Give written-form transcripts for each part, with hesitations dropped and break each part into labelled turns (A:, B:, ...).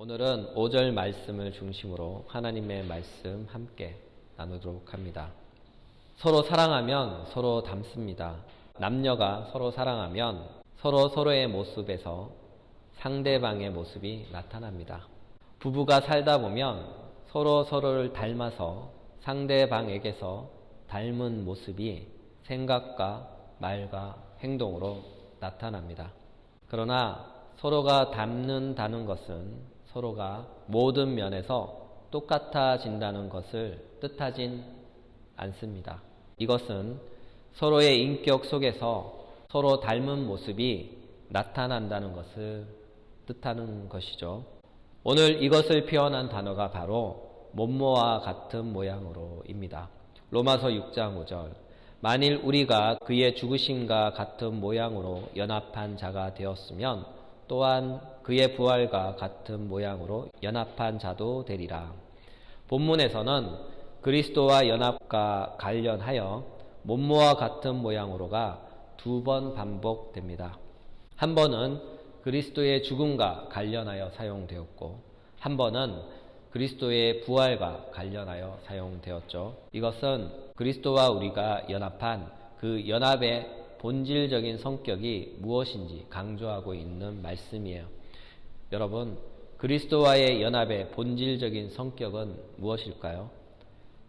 A: 오늘은 5절 말씀을 중심으로 하나님의 말씀 함께 나누도록 합니다. 서로 사랑하면 서로 닮습니다. 남녀가 서로 사랑하면 서로의 모습에서 상대방의 모습이 나타납니다. 부부가 살다 보면 서로를 닮아서 상대방에게서 닮은 모습이 생각과 말과 행동으로 나타납니다. 그러나 서로가 닮는다는 것은 서로가 모든 면에서 똑같아진다는 것을 뜻하진 않습니다. 이것은 서로의 인격 속에서 서로 닮은 모습이 나타난다는 것을 뜻하는 것이죠. 오늘 이것을 표현한 단어가 바로 몸모와 같은 모양으로입니다. 로마서 6장 5절. 만일 우리가 그의 죽으심과 같은 모양으로 연합한 자가 되었으면 또한 그의 부활과 같은 모양으로 연합한 자도 되리라. 본문에서는 그리스도와 연합과 관련하여 몸모와 같은 모양으로가 2번 반복됩니다. 한 번은 그리스도의 죽음과 관련하여 사용되었고 한 번은 그리스도의 부활과 관련하여 사용되었죠. 이것은 그리스도와 우리가 연합한 그 연합의 본질적인 성격이 무엇인지 강조하고 있는 말씀이에요. 여러분, 그리스도와의 연합의 본질적인 성격은 무엇일까요?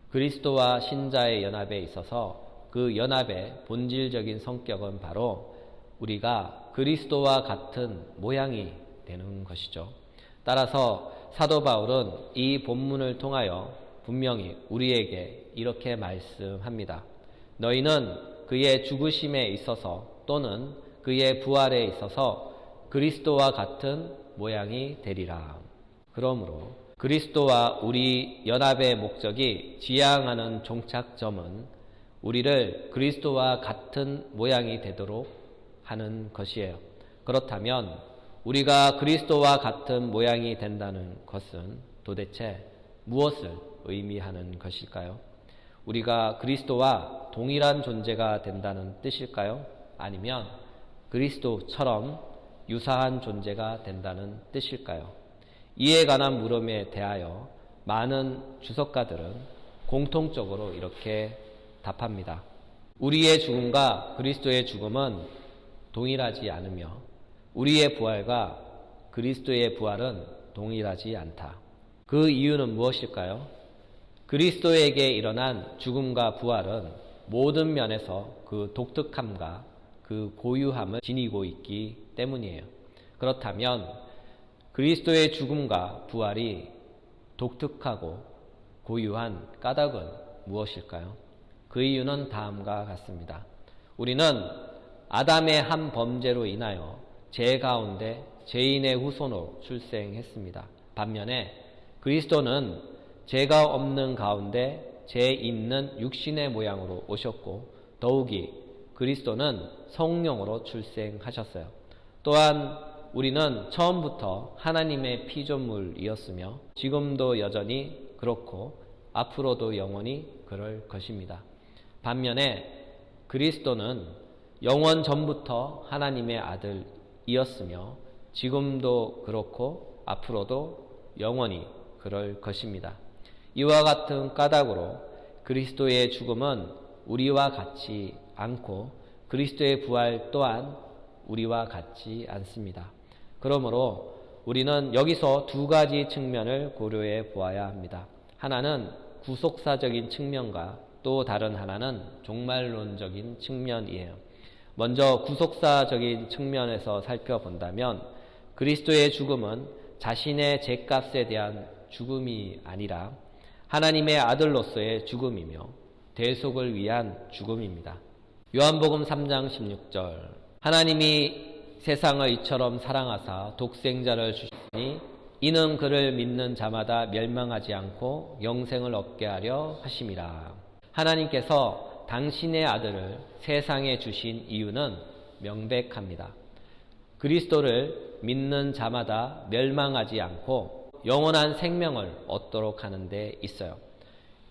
A: 그리스도와 신자의 연합에 있어서 그 연합의 본질적인 성격은 바로 우리가 그리스도와 같은 모양이 되는 것이죠. 따라서 사도 바울은 이 본문을 통하여 분명히 우리에게 이렇게 말씀합니다. 너희는 그의 죽으심에 있어서 또는 그의 부활에 있어서 그리스도와 같은 모양이 되리라. 그러므로 그리스도와 우리 연합의 목적이 지향하는 종착점은 우리를 그리스도와 같은 모양이 되도록 하는 것이에요. 그렇다면 우리가 그리스도와 같은 모양이 된다는 것은 도대체 무엇을 의미하는 것일까요? 우리가 그리스도와 동일한 존재가 된다는 뜻일까요? 아니면 그리스도처럼 유사한 존재가 된다는 뜻일까요? 이에 관한 물음에 대하여 많은 주석가들은 공통적으로 이렇게 답합니다. 우리의 죽음과 그리스도의 죽음은 동일하지 않으며 우리의 부활과 그리스도의 부활은 동일하지 않다. 그 이유는 무엇일까요? 그리스도에게 일어난 죽음과 부활은 모든 면에서 그 독특함과 그 고유함을 지니고 있기 때문이에요. 그렇다면 그리스도의 죽음과 부활이 독특하고 고유한 까닭은 무엇일까요? 그 이유는 다음과 같습니다. 우리는 아담의 한 범죄로 인하여 죄 가운데 죄인의 후손으로 출생했습니다. 반면에 그리스도는 죄가 없는 가운데 죄 있는 육신의 모양으로 오셨고 더욱이 그리스도는 성령으로 출생하셨어요. 또한 우리는 처음부터 하나님의 피조물이었으며 지금도 여전히 그렇고 앞으로도 영원히 그럴 것입니다. 반면에 그리스도는 영원 전부터 하나님의 아들이었으며 지금도 그렇고 앞으로도 영원히 그럴 것입니다. 이와 같은 까닭으로 그리스도의 죽음은 우리와 같지 않고 그리스도의 부활 또한 우리와 같지 않습니다. 그러므로 우리는 여기서 2가지 측면을 고려해 보아야 합니다. 하나는 구속사적인 측면과 또 다른 하나는 종말론적인 측면이에요. 먼저 구속사적인 측면에서 살펴본다면 그리스도의 죽음은 자신의 죄값에 대한 죽음이 아니라 하나님의 아들로서의 죽음이며 대속을 위한 죽음입니다. 요한복음 3장 16절. 하나님이 세상을 이처럼 사랑하사 독생자를 주시니 이는 그를 믿는 자마다 멸망하지 않고 영생을 얻게 하려 하심이라. 하나님께서 당신의 아들을 세상에 주신 이유는 명백합니다. 그리스도를 믿는 자마다 멸망하지 않고 영원한 생명을 얻도록 하는 데 있어요.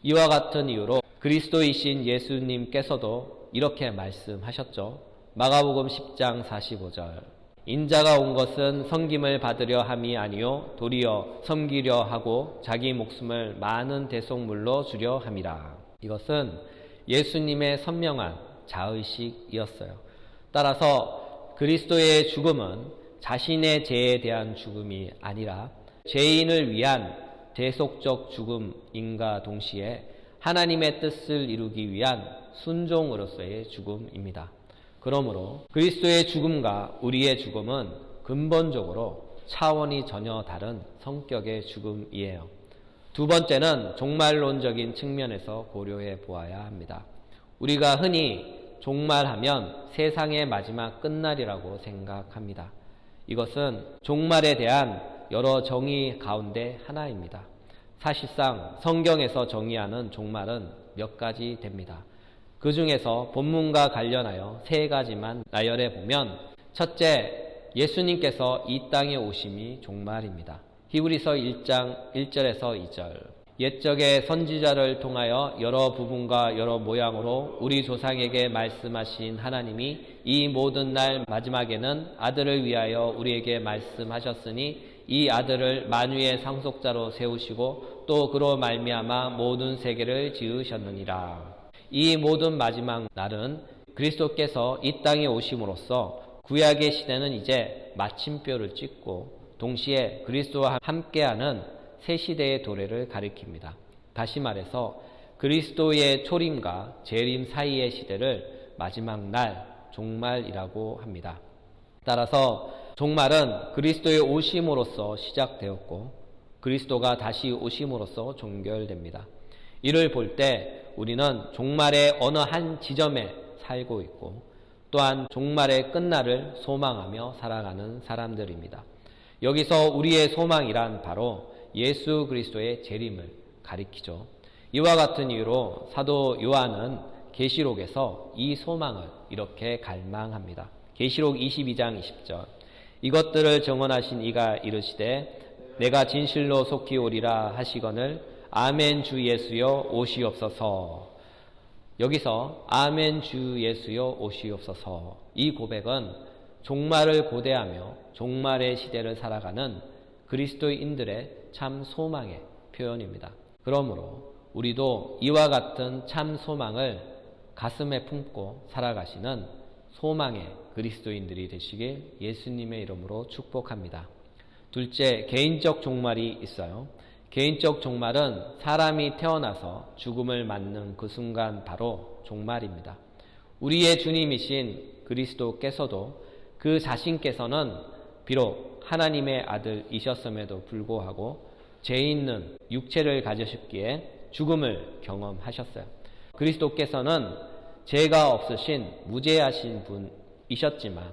A: 이와 같은 이유로 그리스도이신 예수님께서도 이렇게 말씀하셨죠. 마가복음 10장 45절. 인자가 온 것은 섬김을 받으려 함이 아니요 도리어 섬기려 하고 자기 목숨을 많은 대속물로 주려 함이라. 이것은 예수님의 선명한 자의식이었어요. 따라서 그리스도의 죽음은 자신의 죄에 대한 죽음이 아니라 죄인을 위한 대속적 죽음인가 동시에 하나님의 뜻을 이루기 위한 순종으로서의 죽음입니다. 그러므로 그리스도의 죽음과 우리의 죽음은 근본적으로 차원이 전혀 다른 성격의 죽음이에요. 두 번째는 종말론적인 측면에서 고려해 보아야 합니다. 우리가 흔히 종말하면 세상의 마지막 끝날이라고 생각합니다. 이것은 종말에 대한 여러 정의 가운데 하나입니다. 사실상 성경에서 정의하는 종말은 몇 가지 됩니다. 그 중에서 본문과 관련하여 세 가지만 나열해 보면, 첫째, 예수님께서 이 땅에 오심이 종말입니다. 히브리서 1장 1절에서 2절. 옛적의 선지자를 통하여 여러 부분과 여러 모양으로 우리 조상에게 말씀하신 하나님이 이 모든 날 마지막에는 아들을 위하여 우리에게 말씀하셨으니 이 아들을 만유의 상속자로 세우시고 또 그로 말미암아 모든 세계를 지으셨느니라. 이 모든 마지막 날은 그리스도께서 이 땅에 오심으로써 구약의 시대는 이제 마침표를 찍고 동시에 그리스도와 함께하는 새 시대의 도래를 가리킵니다. 다시 말해서 그리스도의 초림과 재림 사이의 시대를 마지막 날, 종말이라고 합니다. 따라서 종말은 그리스도의 오심으로써 시작되었고 그리스도가 다시 오심으로써 종결됩니다. 이를 볼 때 우리는 종말의 어느 한 지점에 살고 있고 또한 종말의 끝날을 소망하며 살아가는 사람들입니다. 여기서 우리의 소망이란 바로 예수 그리스도의 재림을 가리키죠. 이와 같은 이유로 사도 요한은 계시록에서 이 소망을 이렇게 갈망합니다. 계시록 22장 20절. 이것들을 증언하신 이가 이르시되 내가 진실로 속히 오리라 하시거늘 아멘 주 예수여 오시옵소서. 여기서 아멘 주 예수여 오시옵소서. 이 고백은 종말을 고대하며 종말의 시대를 살아가는 그리스도인들의 참 소망의 표현입니다. 그러므로 우리도 이와 같은 참 소망을 가슴에 품고 살아가시는 소망의 그리스도인들이 되시길 예수님의 이름으로 축복합니다. 둘째, 개인적 종말이 있어요. 개인적 종말은 사람이 태어나서 죽음을 맞는 그 순간 바로 종말입니다. 우리의 주님이신 그리스도께서도 그 자신께서는 비록 하나님의 아들이셨음에도 불구하고 죄 있는 육체를 가지셨기에 죽음을 경험하셨어요. 그리스도께서는 죄가 없으신 무죄하신 분이셨지만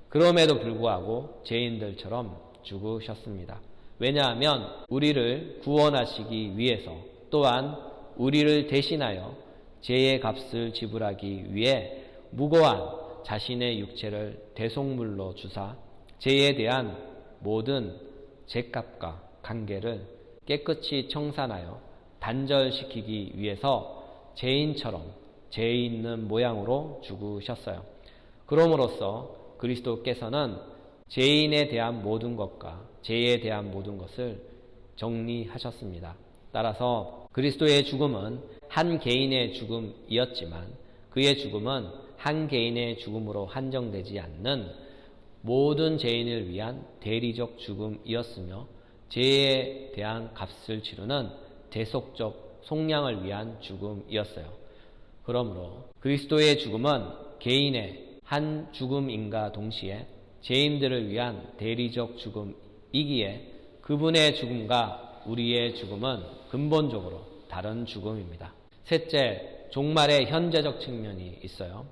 A: 그럼에도 불구하고 죄인들처럼 죽으셨습니다. 왜냐하면 우리를 구원하시기 위해서 또한 우리를 대신하여 죄의 값을 지불하기 위해 무고한 자신의 육체를 대속물로 주사 죄에 대한 모든 죄값과 관계를 깨끗이 청산하여 단절시키기 위해서 죄인처럼 죄 있는 모양으로 죽으셨어요. 그럼으로써 그리스도께서는 죄인에 대한 모든 것과 죄에 대한 모든 것을 정리하셨습니다. 따라서 그리스도의 죽음은 한 개인의 죽음이었지만 그의 죽음은 한 개인의 죽음으로 한정되지 않는 모든 죄인을 위한 대리적 죽음이었으며 죄에 대한 값을 치르는 대속적 속량을 위한 죽음이었어요. 그러므로 그리스도의 죽음은 개인의 한 죽음인가 동시에 죄인들을 위한 대리적 죽음이기에 그분의 죽음과 우리의 죽음은 근본적으로 다른 죽음입니다. 셋째, 종말의 현재적 측면이 있어요.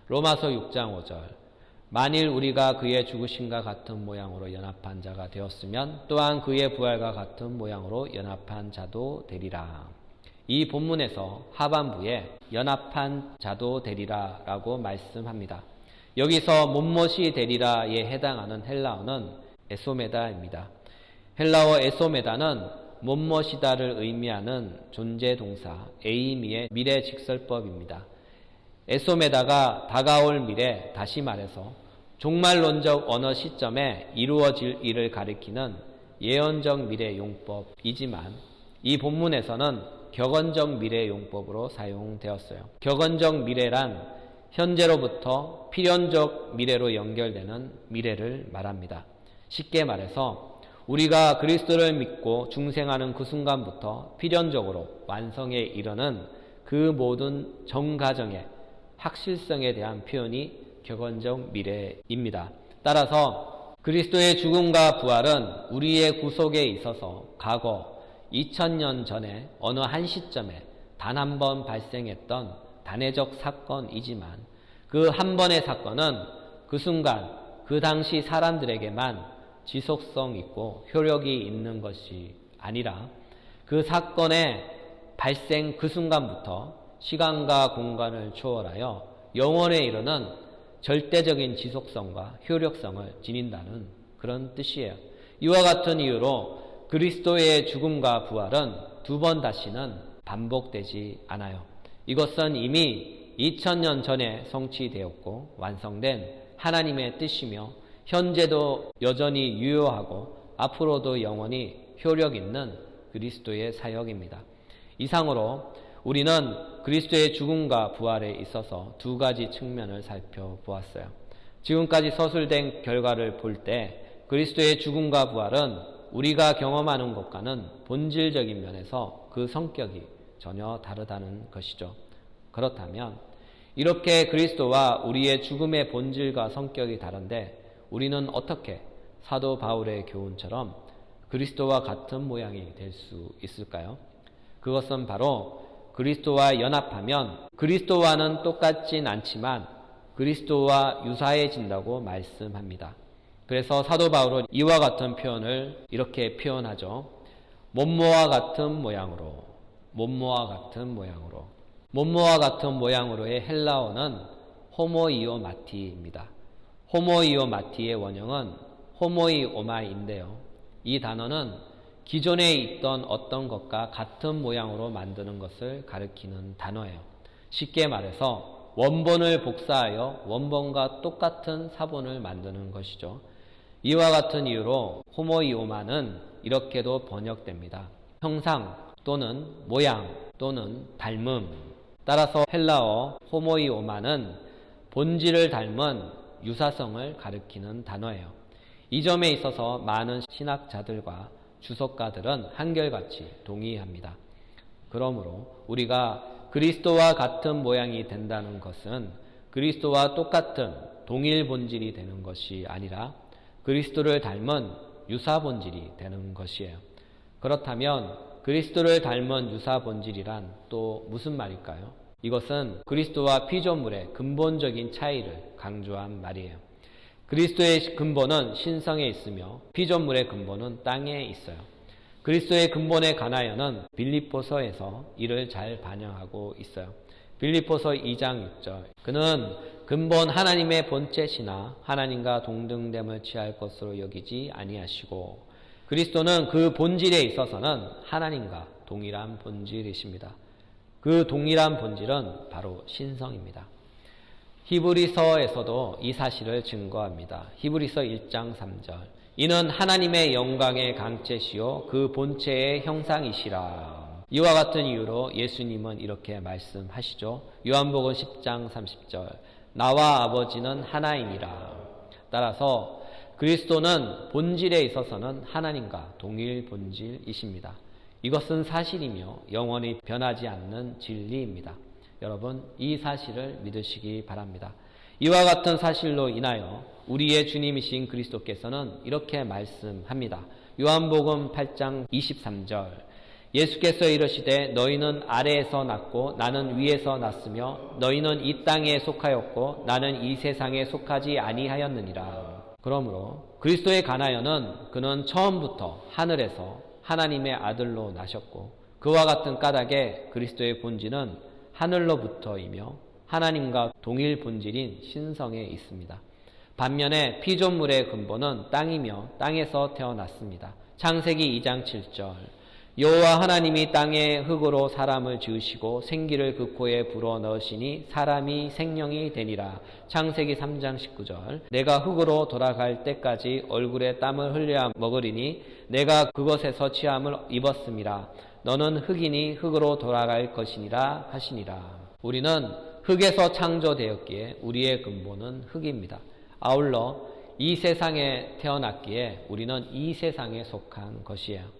A: 로마서 6장 5절. 만일 우리가 그의 죽으심과 같은 모양으로 연합한 자가 되었으면 또한 그의 부활과 같은 모양으로 연합한 자도 되리라. 이 본문에서 하반부에 연합한 자도 되리라 라고 말씀합니다. 여기서 못못이 되리라에 해당하는 헬라어는 에소메다입니다. 헬라어 에소메다는 못못이다를 의미하는 존재 동사 에이미의 미래 직설법입니다. 에소메다가 다가올 미래, 다시 말해서 종말론적 어느 시점에 이루어질 일을 가리키는 예언적 미래용법이지만 이 본문에서는 격언적 미래용법으로 사용되었어요. 격언적 미래란 현재로부터 필연적 미래로 연결되는 미래를 말합니다. 쉽게 말해서 우리가 그리스도를 믿고 중생하는 그 순간부터 필연적으로 완성에 이르는 그 모든 정가정의 확실성에 대한 표현이 격언적 미래입니다. 따라서 그리스도의 죽음과 부활은 우리의 구속에 있어서 과거 2000년 전에 어느 한 시점에 단 한 번 발생했던 단회적 사건이지만 그 한 번의 사건은 그 순간 그 당시 사람들에게만 지속성 있고 효력이 있는 것이 아니라 그 사건의 발생 그 순간부터 시간과 공간을 초월하여 영원에 이르는 절대적인 지속성과 효력성을 지닌다는 그런 뜻이에요. 이와 같은 이유로 그리스도의 죽음과 부활은 두 번 다시는 반복되지 않아요. 이것은 이미 2000년 전에 성취되었고 완성된 하나님의 뜻이며 현재도 여전히 유효하고 앞으로도 영원히 효력 있는 그리스도의 사역입니다. 이상으로 우리는 그리스도의 죽음과 부활에 있어서 두 가지 측면을 살펴보았어요. 지금까지 서술된 결과를 볼 때 그리스도의 죽음과 부활은 우리가 경험하는 것과는 본질적인 면에서 그 성격이 전혀 다르다는 것이죠. 그렇다면 이렇게 그리스도와 우리의 죽음의 본질과 성격이 다른데 우리는 어떻게 사도 바울의 교훈처럼 그리스도와 같은 모양이 될 수 있을까요? 그것은 바로 그리스도와 연합하면 그리스도와는 똑같진 않지만 그리스도와 유사해진다고 말씀합니다. 그래서 사도 바울은 이와 같은 표현을 이렇게 표현하죠. 몸모와 같은 모양으로, 몸모와 같은 모양으로. 몸모와 같은 모양으로의 헬라어는 호모이오마티입니다. 호모이오마티의 원형은 호모이오마인데요. 이 단어는 기존에 있던 어떤 것과 같은 모양으로 만드는 것을 가리키는 단어예요. 쉽게 말해서 원본을 복사하여 원본과 똑같은 사본을 만드는 것이죠. 이와 같은 이유로 호모이오마는 이렇게도 번역됩니다. 형상 또는 모양 또는 닮음. 따라서 헬라어 호모이오마는 본질을 닮은 유사성을 가리키는 단어예요. 이 점에 있어서 많은 신학자들과 주석가들은 한결같이 동의합니다. 그러므로 우리가 그리스도와 같은 모양이 된다는 것은 그리스도와 똑같은 동일 본질이 되는 것이 아니라 그리스도를 닮은 유사 본질이 되는 것이에요. 그렇다면 그리스도를 닮은 유사 본질이란 또 무슨 말일까요? 이것은 그리스도와 피조물의 근본적인 차이를 강조한 말이에요. 그리스도의 근본은 신성에 있으며 피조물의 근본은 땅에 있어요. 그리스도의 근본에 관하여는 빌립보서에서 이를 잘 반영하고 있어요. 빌립보서 2장 6절 그는 근본 하나님의 본체시나 하나님과 동등됨을 취할 것으로 여기지 아니하시고 그리스도는 그 본질에 있어서는 하나님과 동일한 본질이십니다. 그 동일한 본질은 바로 신성입니다. 히브리서에서도 이 사실을 증거합니다. 히브리서 1장 3절 이는 하나님의 영광의 강체시요 그 본체의 형상이시라. 이와 같은 이유로 예수님은 이렇게 말씀하시죠. 요한복음 10장 30절 나와 아버지는 하나이니라. 따라서 그리스도는 본질에 있어서는 하나님과 동일 본질이십니다. 이것은 사실이며 영원히 변하지 않는 진리입니다. 여러분 이 사실을 믿으시기 바랍니다. 이와 같은 사실로 인하여 우리의 주님이신 그리스도께서는 이렇게 말씀합니다. 요한복음 8장 23절 예수께서 이르시되 너희는 아래에서 났고 나는 위에서 났으며 너희는 이 땅에 속하였고 나는 이 세상에 속하지 아니하였느니라. 그러므로 그리스도에 관하여는 그는 처음부터 하늘에서 하나님의 아들로 나셨고 그와 같은 까닭에 그리스도의 본질은 하늘로부터이며 하나님과 동일 본질인 신성에 있습니다. 반면에 피조물의 근본은 땅이며 땅에서 태어났습니다. 창세기 2장 7절 여호와 하나님이 땅에 흙으로 사람을 지으시고 생기를 그 코에 불어넣으시니 사람이 생명이 되니라. 창세기 3장 19절. 내가 흙으로 돌아갈 때까지 얼굴에 땀을 흘려 먹으리니 내가 그것에서 취함을 입었음이라. 너는 흙이니 흙으로 돌아갈 것이니라 하시니라. 우리는 흙에서 창조되었기에 우리의 근본은 흙입니다. 아울러 이 세상에 태어났기에 우리는 이 세상에 속한 것이에요.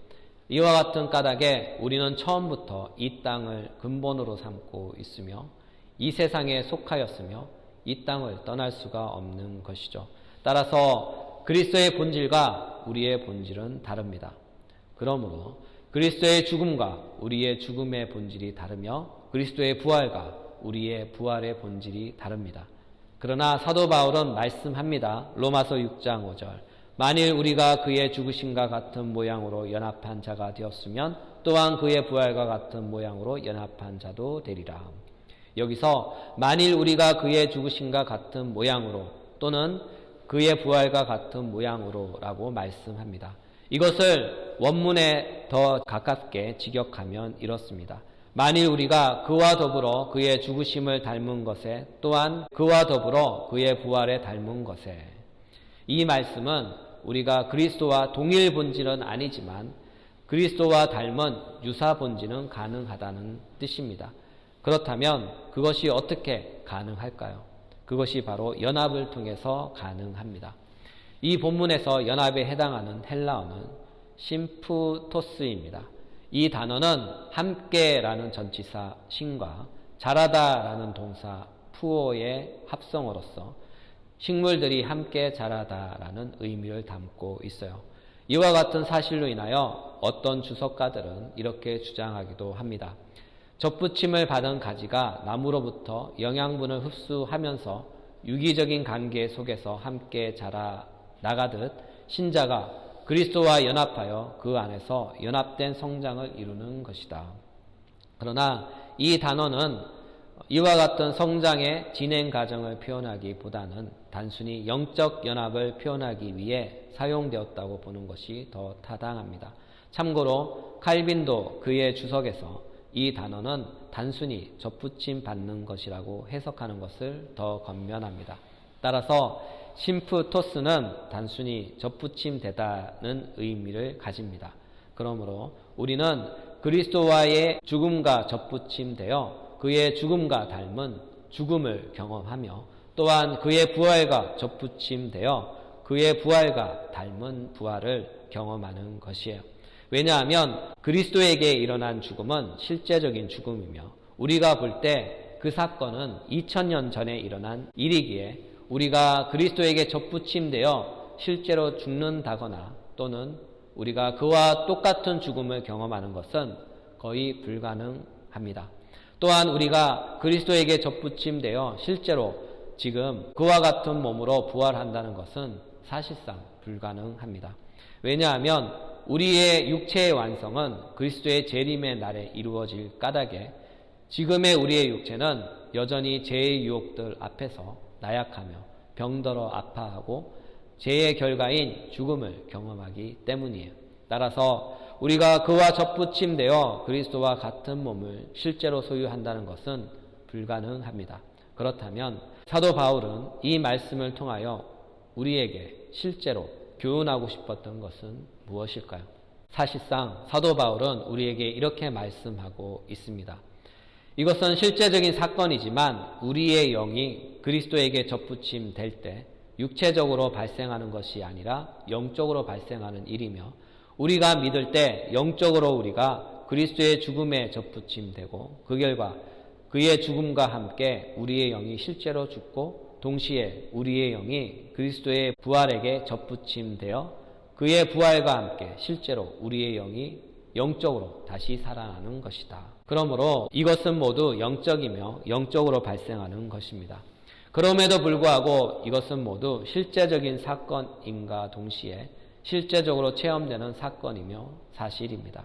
A: 이와 같은 까닭에 우리는 처음부터 이 땅을 근본으로 삼고 있으며 이 세상에 속하였으며 이 땅을 떠날 수가 없는 것이죠. 따라서 그리스도의 본질과 우리의 본질은 다릅니다. 그러므로 그리스도의 죽음과 우리의 죽음의 본질이 다르며 그리스도의 부활과 우리의 부활의 본질이 다릅니다. 그러나 사도 바울은 말씀합니다. 로마서 6장 5절. 만일 우리가 그의 죽으심과 같은 모양으로 연합한 자가 되었으면 또한 그의 부활과 같은 모양으로 연합한 자도 되리라. 여기서 만일 우리가 그의 죽으심과 같은 모양으로 또는 그의 부활과 같은 모양으로 라고 말씀합니다. 이것을 원문에 더 가깝게 직역하면 이렇습니다. 만일 우리가 그와 더불어 그의 죽으심을 닮은 것에 또한 그와 더불어 그의 부활에 닮은 것에. 이 말씀은 우리가 그리스도와 동일 본질은 아니지만 그리스도와 닮은 유사 본질은 가능하다는 뜻입니다. 그렇다면 그것이 어떻게 가능할까요? 그것이 바로 연합을 통해서 가능합니다. 이 본문에서 연합에 해당하는 헬라어는 심프토스입니다. 이 단어는 함께라는 전치사 신과 자라다라는 동사 푸어의 합성어로서 식물들이 함께 자라다라는 의미를 담고 있어요. 이와 같은 사실로 인하여 어떤 주석가들은 이렇게 주장하기도 합니다. 접붙임을 받은 가지가 나무로부터 영양분을 흡수하면서 유기적인 관계 속에서 함께 자라 나가듯 신자가 그리스도와 연합하여 그 안에서 연합된 성장을 이루는 것이다. 그러나 이 단어는 이와 같은 성장의 진행 과정을 표현하기보다는 단순히 영적 연합을 표현하기 위해 사용되었다고 보는 것이 더 타당합니다. 참고로 칼빈도 그의 주석에서 이 단어는 단순히 접붙임 받는 것이라고 해석하는 것을 더 권면합니다. 따라서 심프토스는 단순히 접붙임되다는 의미를 가집니다. 그러므로 우리는 그리스도와의 죽음과 접붙임되어 그의 죽음과 닮은 죽음을 경험하며 또한 그의 부활과 접붙임되어 그의 부활과 닮은 부활을 경험하는 것이에요. 왜냐하면 그리스도에게 일어난 죽음은 실제적인 죽음이며 우리가 볼 때 그 사건은 2000년 전에 일어난 일이기에 우리가 그리스도에게 접붙임되어 실제로 죽는다거나 또는 우리가 그와 똑같은 죽음을 경험하는 것은 거의 불가능합니다. 또한 우리가 그리스도에게 접붙임되어 실제로 지금 그와 같은 몸으로 부활한다는 것은 사실상 불가능합니다. 왜냐하면 우리의 육체의 완성은 그리스도의 재림의 날에 이루어질 까닭에 지금의 우리의 육체는 여전히 죄의 유혹들 앞에서 나약하며 병들어 아파하고 죄의 결과인 죽음을 경험하기 때문이에요. 따라서 우리가 그와 접붙임되어 그리스도와 같은 몸을 실제로 소유한다는 것은 불가능합니다. 그렇다면 사도 바울은 이 말씀을 통하여 우리에게 실제로 교훈하고 싶었던 것은 무엇일까요? 사실상 사도 바울은 우리에게 이렇게 말씀하고 있습니다. 이것은 실제적인 사건이지만 우리의 영이 그리스도에게 접붙임될 때 육체적으로 발생하는 것이 아니라 영적으로 발생하는 일이며 우리가 믿을 때 영적으로 우리가 그리스도의 죽음에 접붙임되고 그 결과 그의 죽음과 함께 우리의 영이 실제로 죽고 동시에 우리의 영이 그리스도의 부활에게 접붙임되어 그의 부활과 함께 실제로 우리의 영이 영적으로 다시 살아나는 것이다. 그러므로 이것은 모두 영적이며 영적으로 발생하는 것입니다. 그럼에도 불구하고 이것은 모두 실제적인 사건인가 동시에 실제적으로 체험되는 사건이며 사실입니다.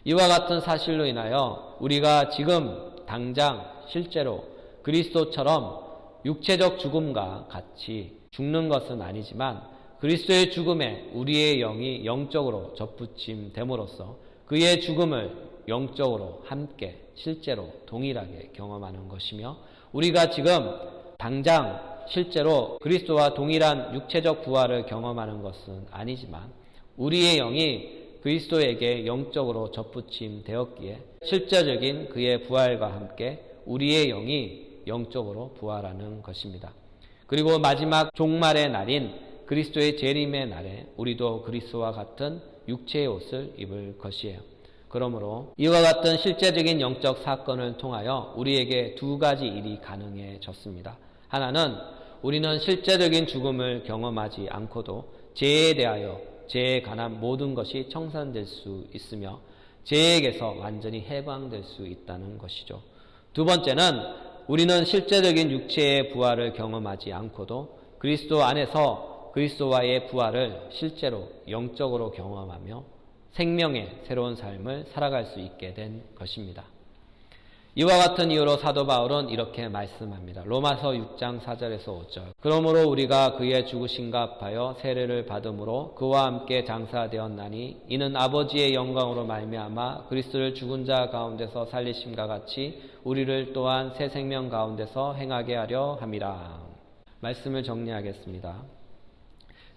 A: 이와 같은 사실로 인하여 우리가 지금 당장 실제로 그리스도처럼 육체적 죽음과 같이 죽는 것은 아니지만 그리스도의 죽음에 우리의 영이 영적으로 접붙임됨으로써 그의 죽음을 영적으로 함께 실제로 동일하게 경험하는 것이며 우리가 지금 당장 실제로 그리스도와 동일한 육체적 부활을 경험하는 것은 아니지만 우리의 영이 그리스도에게 영적으로 접붙임 되었기에 실제적인 그의 부활과 함께 우리의 영이 영적으로 부활하는 것입니다. 그리고 마지막 종말의 날인 그리스도의 재림의 날에 우리도 그리스도와 같은 육체의 옷을 입을 것이에요. 그러므로 이와 같은 실제적인 영적 사건을 통하여 우리에게 두 가지 일이 가능해졌습니다. 하나는 우리는 실제적인 죽음을 경험하지 않고도 죄에 대하여 죄에 관한 모든 것이 청산될 수 있으며 죄에게서 완전히 해방될 수 있다는 것이죠. 두 번째는 우리는 실제적인 육체의 부활을 경험하지 않고도 그리스도 안에서 그리스도와의 부활을 실제로 영적으로 경험하며 생명의 새로운 삶을 살아갈 수 있게 된 것입니다. 이와 같은 이유로 사도 바울은 이렇게 말씀합니다. 로마서 6장 4절에서 5절. 그러므로 우리가 그의 죽으심과 합하여 세례를 받음으로 그와 함께 장사되었나니 이는 아버지의 영광으로 말미암아 그리스도를 죽은 자 가운데서 살리심과 같이 우리를 또한 새 생명 가운데서 행하게 하려 함이라. 말씀을 정리하겠습니다.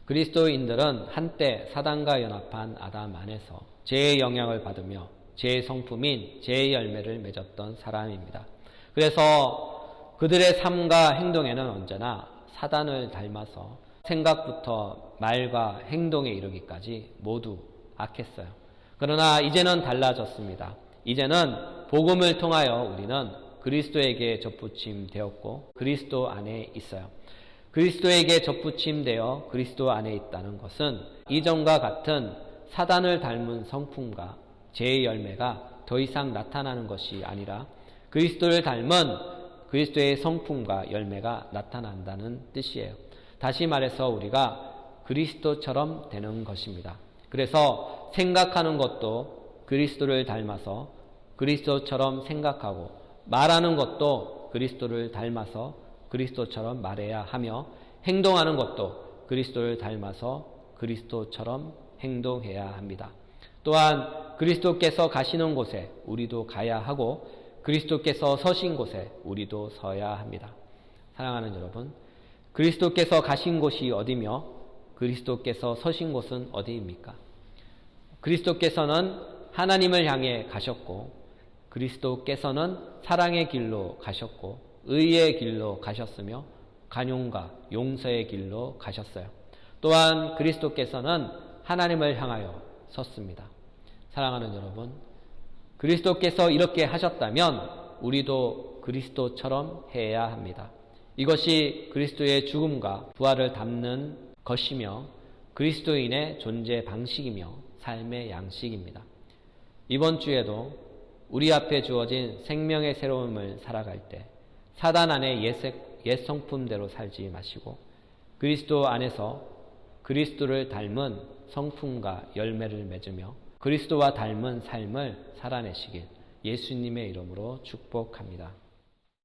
A: 그리스도인들은 한때 사단과 연합한 아담 안에서 죄의 영향을 받으며 죄의 성품인 죄의 열매를 맺었던 사람입니다. 그래서 그들의 삶과 행동에는 언제나 사단을 닮아서 생각부터 말과 행동에 이르기까지 모두 악했어요. 그러나 이제는 달라졌습니다. 이제는 복음을 통하여 우리는 그리스도에게 접붙임 되었고 그리스도 안에 있어요. 그리스도에게 접붙임되어 그리스도 안에 있다는 것은 이전과 같은 사단을 닮은 성품과 죄의 열매가 더 이상 나타나는 것이 아니라 그리스도를 닮은 그리스도의 성품과 열매가 나타난다는 뜻이에요. 다시 말해서 우리가 그리스도처럼 되는 것입니다. 그래서 생각하는 것도 그리스도를 닮아서 그리스도처럼 생각하고 말하는 것도 그리스도를 닮아서 그리스도처럼 말해야 하며 행동하는 것도 그리스도를 닮아서 그리스도처럼 행동해야 합니다. 또한 그리스도께서 가시는 곳에 우리도 가야 하고 그리스도께서 서신 곳에 우리도 서야 합니다. 사랑하는 여러분, 그리스도께서 가신 곳이 어디며 그리스도께서 서신 곳은 어디입니까? 그리스도께서는 하나님을 향해 가셨고 그리스도께서는 사랑의 길로 가셨고 의의 길로 가셨으며 간용과 용서의 길로 가셨어요. 또한 그리스도께서는 하나님을 향하여 섰습니다. 사랑하는 여러분, 그리스도께서 이렇게 하셨다면 우리도 그리스도처럼 해야 합니다. 이것이 그리스도의 죽음과 부활을 담는 것이며 그리스도인의 존재 방식이며 삶의 양식입니다. 이번 주에도 우리 앞에 주어진 생명의 새로움을 살아갈 때 사단 안의 옛 성품대로 살지 마시고 그리스도 안에서 그리스도를 닮은 성품과 열매를 맺으며 그리스도와 닮은 삶을 살아내시길 예수님의 이름으로 축복합니다.